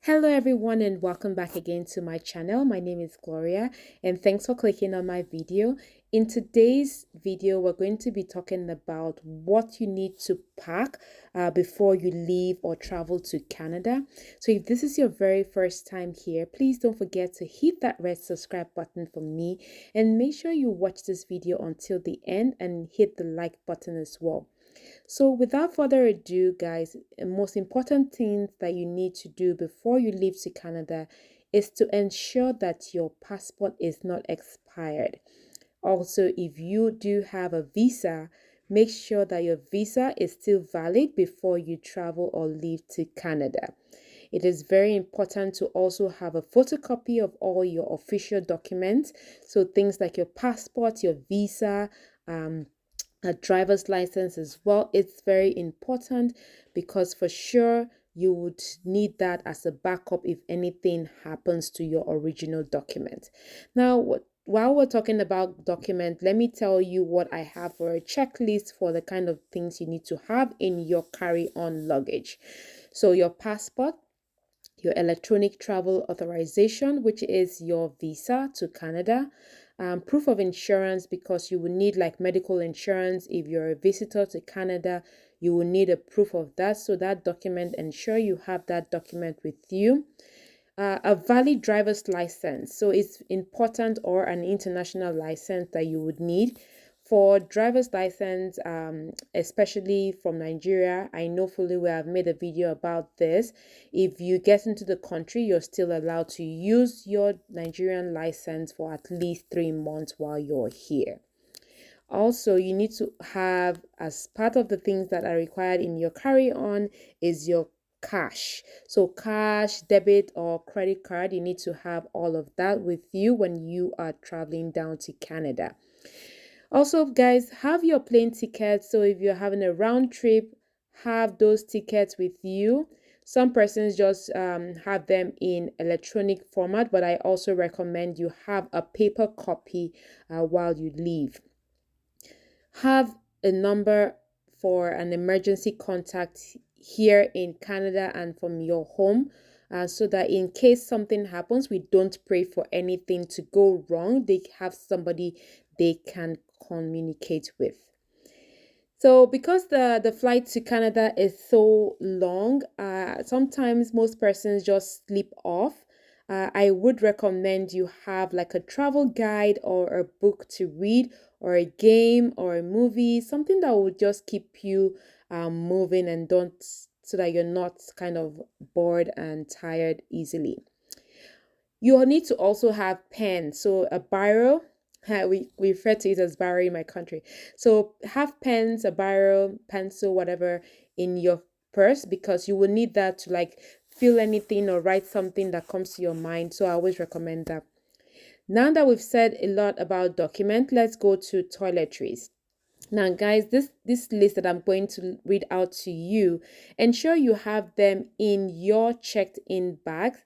Hello everyone and welcome back again to my channel. My name is Gloria and thanks for clicking on my video. In today's video, we're going to be talking about what you need to pack before you leave or travel to Canada. So if this is your very first time here, please don't forget to hit that red subscribe button for me and make sure you watch this video until the end and hit the like button as well. So without further ado, guys, the most important thing that you need to do before you leave to Canada is to ensure that your passport is not expired. Also, if you do have a visa, make sure that your visa is still valid before you travel or leave to Canada. It is very important to also have a photocopy of all your official documents. So things like your passport, your visa, a driver's license as well. It's very important because for sure you would need that as a backup if anything happens to your original document. Now, while we're talking about document, let me tell you what I have for a checklist for the kind of things you need to have in your carry-on luggage. So your passport, your electronic travel authorization, which is your visa to Canada, proof of insurance, because you will need like medical insurance. If you're a visitor to Canada, you will need a proof of that. So that document, ensure you have that document with you. A valid driver's license. So it's important, or an international license that you would need. For driver's license, especially from Nigeria, I know fully well, I've made a video about this. If you get into the country, you're still allowed to use your Nigerian license for at least 3 months while you're here. Also, you need to have, as part of the things that are required in your carry-on, is your cash. So cash, debit or credit card, you need to have all of that with you when you are traveling down to Canada. Also, guys, have your plane tickets. So if you're having a round trip, have those tickets with you. Some persons just have them in electronic format, but I also recommend you have a paper copy while you leave. Have a number for an emergency contact here in Canada and from your home, so that in case something happens, we don't pray for anything to go wrong. They have somebody they can communicate with. So because the flight to Canada is so long, sometimes most persons just slip off. I would recommend you have like a travel guide or a book to read, or a game or a movie, something that will just keep you moving and don't, so that you're not kind of bored and tired easily. You'll need to also have pens, so a biro. We refer to it as biro in my country. So have pens, a biro, pencil, whatever in your purse, because you will need that to like feel anything or write something that comes to your mind. So I always recommend that. Now that we've said a lot about document, let's go to toiletries. Now, guys, this list that I'm going to read out to you, ensure you have them in your checked-in bags.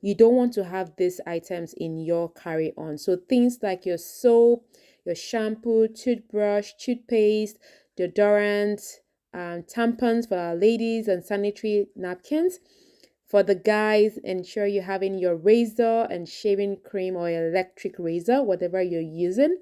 You don't want to have these items in your carry-on. So things like your soap, your shampoo, toothbrush, toothpaste, deodorant, tampons for our ladies, and sanitary napkins. For the guys, ensure you're having your razor and shaving cream or electric razor, whatever you're using.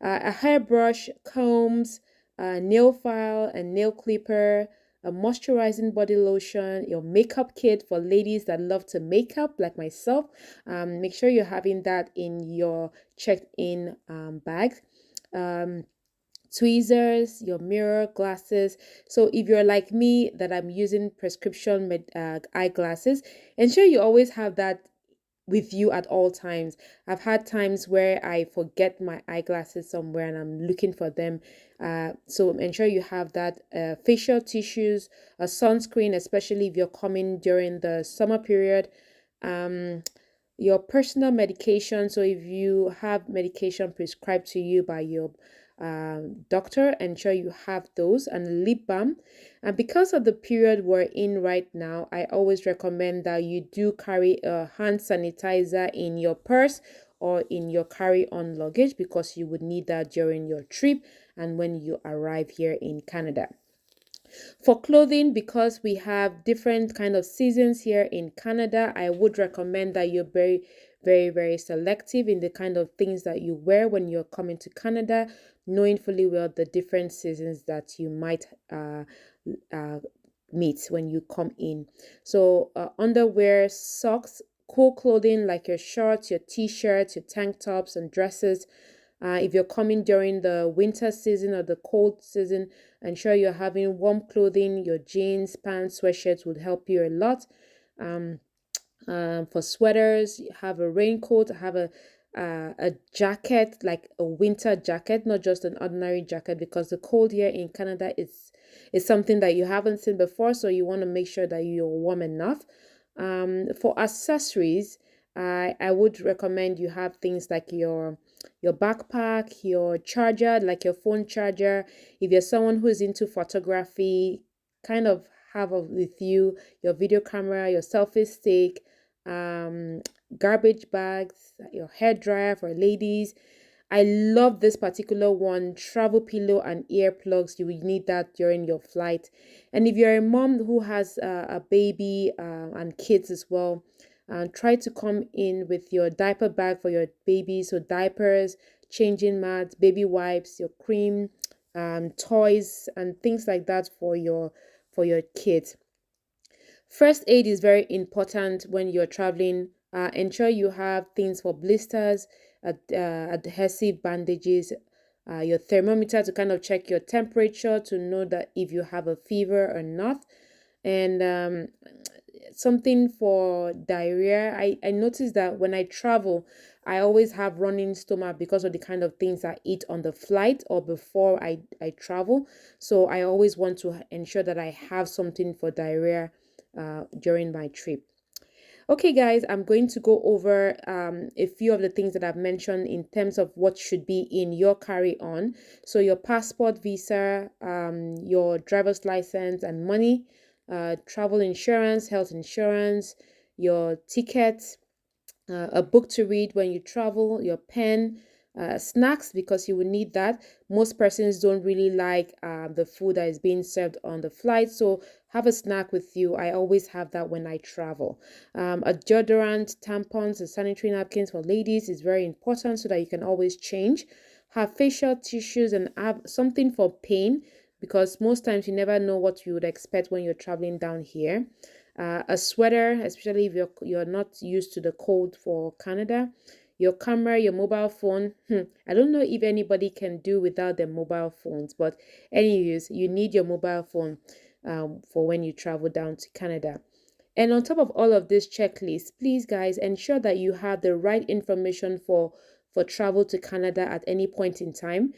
A hairbrush, combs, a nail file, a nail clipper, a moisturizing body lotion, your makeup kit for ladies that love to make up like myself. Make sure you're having that in your checked-in bag. Tweezers, your mirror, glasses. So if you're like me, that I'm using prescription eyeglasses, ensure you always have that with you at all times. I've had times where I forget my eyeglasses somewhere and I'm looking for them. So ensure you have that. Facial tissues, a sunscreen, especially if you're coming during the summer period. Your personal medication. So if you have medication prescribed to you by your doctor, ensure you have those, and lip balm. And because of the period we're in right now, I always recommend that you do carry a hand sanitizer in your purse or in your carry-on luggage, because you would need that during your trip and when you arrive here in Canada. For clothing, because we have different kind of seasons here in Canada, I would recommend that you're very selective in the kind of things that you wear when you're coming to Canada, knowing fully well the different seasons that you might uh, meet when you come in. So underwear, socks, cool clothing like your shorts, your t-shirts, your tank tops and dresses. If you're coming during the winter season or the cold season, ensure you're having warm clothing. Your jeans, pants, sweatshirts would help you a lot. Um, for sweaters, have a raincoat, have a jacket, like a winter jacket, not just an ordinary jacket, because the cold here in Canada is something that you haven't seen before, so you want to make sure that you're warm enough. For accessories, I would recommend you have things like your backpack, your charger, like your phone charger. If you're someone who is into photography, kind of have with you your video camera, your selfie stick, um, garbage bags, your hair dryer for ladies. I love this particular one, travel pillow and earplugs. You will need that during your flight. And if you're a mom who has a baby and kids as well, try to come in with your diaper bag for your baby. So diapers, changing mats, baby wipes, your cream, toys, and things like that for your kids. First aid is very important when you're traveling. Ensure you have things for blisters, adhesive bandages, your thermometer to kind of check your temperature to know that if you have a fever or not, and something for diarrhea. I noticed that when I travel, I always have running stomach because of the kind of things I eat on the flight or before I travel. So I always want to ensure that I have something for diarrhea during my trip. Okay, guys, I'm going to go over a few of the things that I've mentioned in terms of what should be in your carry-on. So your passport, visa, your driver's license and money, travel insurance, health insurance, your ticket, a book to read when you travel, your pen, snacks because you will need that. Most persons don't really like the food that is being served on the flight, so have a snack with you. I always have that when I travel. A deodorant, tampons, and sanitary napkins for ladies is very important so that you can always change. Have facial tissues and have something for pain because most times you never know what you would expect when you're traveling down here. A sweater, especially if you're not used to the cold for Canada. Your camera, your mobile phone. I don't know if anybody can do without their mobile phones, but anyways, you need your mobile phone for when you travel down to Canada. And on top of all of this checklist, please guys ensure that you have the right information for travel to Canada at any point in time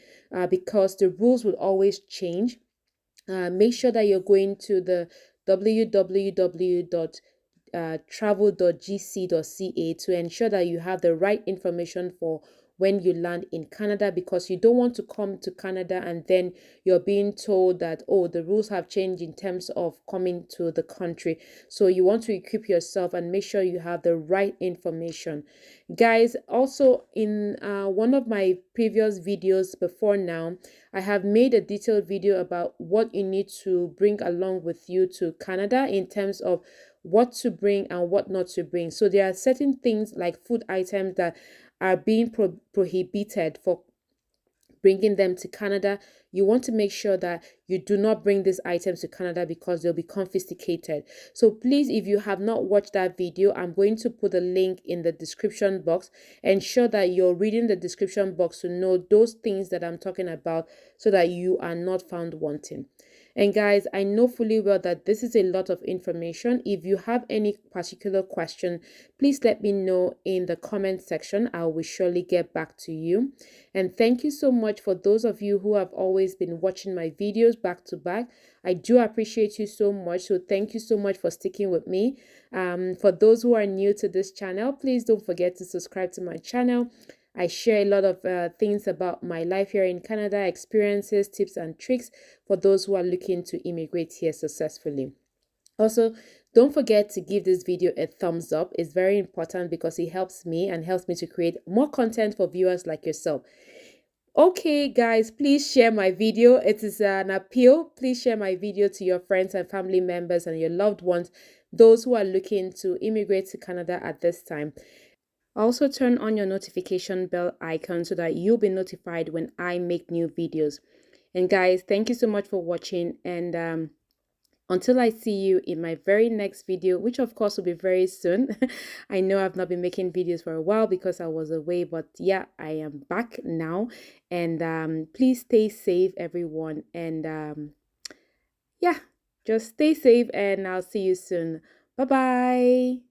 because the rules will always change. Make sure that you're going to the www.travel.gc.ca to ensure that you have the right information for when you land in Canada because you don't want to come to Canada and then you're being told that, oh, the rules have changed in terms of coming to the country. So you want to equip yourself and make sure you have the right information. Guys, also in one of my previous videos before now, I have made a detailed video about what you need to bring along with you to Canada in terms of what to bring and what not to bring. So there are certain things like food items that are being prohibited for bringing them to Canada. You want to make sure that you do not bring these items to Canada because they'll be confiscated. So please, if you have not watched that video, I'm going to put a link in the description box. Ensure that you're reading the description box to know those things that I'm talking about so that you are not found wanting. And guys, I know fully well that this is a lot of information. If you have any particular question, please let me know in the comment section. I will surely get back to you. And thank you so much for those of you who have always been watching my videos back to back. I do appreciate you so much. So thank you so much for sticking with me. For those who are new to this channel, please don't forget to subscribe to my channel. I share a lot of things about my life here in Canada, experiences, tips and tricks for those who are looking to immigrate here successfully. Also, don't forget to give this video a thumbs up. It's very important because it helps me and helps me to create more content for viewers like yourself. Okay, guys, please share my video. It is an appeal. Please share my video to your friends and family members and your loved ones, those who are looking to immigrate to Canada at this time. Also, turn on your notification bell icon so that you'll be notified when I make new videos. And guys, thank you so much for watching. And until I see you in my very next video, which of course will be very soon. I know I've not been making videos for a while because I was away, but yeah, I am back now. And please stay safe, everyone. And yeah, just stay safe and I'll see you soon. Bye bye.